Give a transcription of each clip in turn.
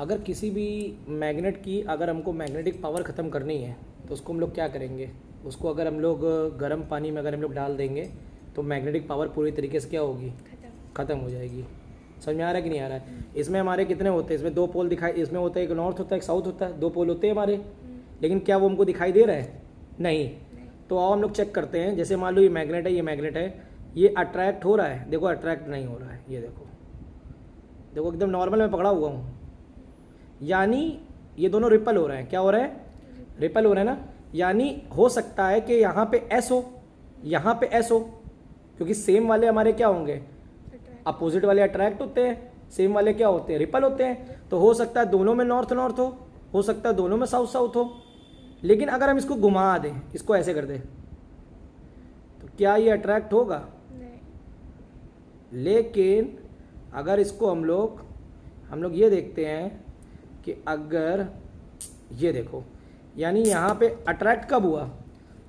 अगर किसी भी मैग्नेट की अगर हमको मैग्नेटिक पावर ख़त्म करनी है तो उसको हम लोग क्या करेंगे, उसको अगर हम लोग गर्म पानी में अगर हम लोग डाल देंगे तो मैग्नेटिक पावर पूरी तरीके से क्या होगी, ख़त्म हो जाएगी। समझ में आ रहा है कि नहीं आ रहा है? इसमें हमारे कितने होते हैं, इसमें दो पोल दिखाई, इसमें होता है एक नॉर्थ होता है एक साउथ होता है, दो पोल होते हैं हमारे, लेकिन क्या वो हमको दिखाई दे रहा है? नहीं। तो आओ हम लोग चेक करते हैं। जैसे मान लो ये मैग्नेट है, ये मैग्नेट है, ये अट्रैक्ट हो रहा है, देखो अट्रैक्ट नहीं हो रहा है, ये देखो देखो एकदम नॉर्मल में पकड़ा हुआ हूँ, यानी ये दोनों रिपल हो रहे हैं। क्या हो रहा है? रिपल हो रहा है ना। यानी हो सकता है कि यहाँ पे एस हो, यहाँ पे एस हो, क्योंकि सेम वाले हमारे क्या होंगे, अपोजिट वाले अट्रैक्ट होते हैं, सेम वाले क्या होते हैं, रिपल होते हैं। तो हो सकता है दोनों में नॉर्थ नॉर्थ हो सकता है दोनों में साउथ साउथ हो। लेकिन अगर हम इसको घुमा दें, इसको ऐसे कर दें, तो क्या ये अट्रैक्ट होगा? नहीं। लेकिन अगर इसको हम लोग ये देखते हैं कि अगर ये देखो, यानी यहाँ पे अट्रैक्ट कब हुआ,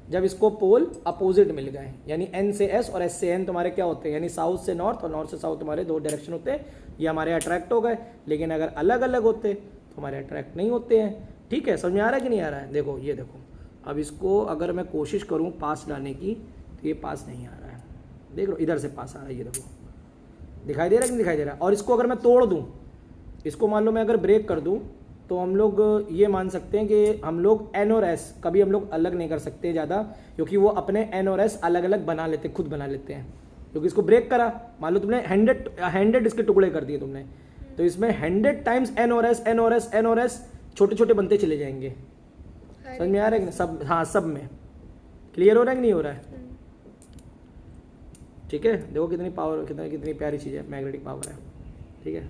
जब इसको पोल अपोजिट मिल गए, यानी एन से एस और एस से एन तुम्हारे क्या होते हैं, यानी साउथ से नॉर्थ और नॉर्थ से साउथ तुम्हारे दो डायरेक्शन होते हैं, ये हमारे अट्रैक्ट हो गए। लेकिन अगर अलग अलग होते तो हमारे अट्रैक्ट नहीं होते हैं। ठीक है, समझ में आ रहा है कि नहीं आ रहा है? देखो ये देखो, अब इसको अगर मैं कोशिश करूँ पास लाने की तो ये पास नहीं आ रहा है, देख लो इधर से पास आ रहा है, ये देखो दिखाई दे रहा है कि नहीं दिखाई दे रहा है? और इसको अगर मैं तोड़ दूँ, इसको मान लो मैं अगर ब्रेक कर दूँ, तो हम लोग ये मान सकते हैं कि हम लोग एन और एस कभी हम लोग अलग नहीं कर सकते ज़्यादा, क्योंकि वो अपने एन और एस अलग अलग बना लेते, खुद बना लेते हैं। क्योंकि इसको ब्रेक करा, मान लो तुमने 100 इसके टुकड़े कर दिए तुमने, तो इसमें 100 टाइम्स एन और एस एन और एस एन और एस छोटे छोटे बनते चले जाएंगे। समझ में आ रहा है कि सब? हाँ, सब में क्लियर हो रहा है कि नहीं हो रहा है? ठीक है, देखो कितनी पावर, कितनी प्यारी चीज़ है, मैग्नेटिक पावर है। ठीक है।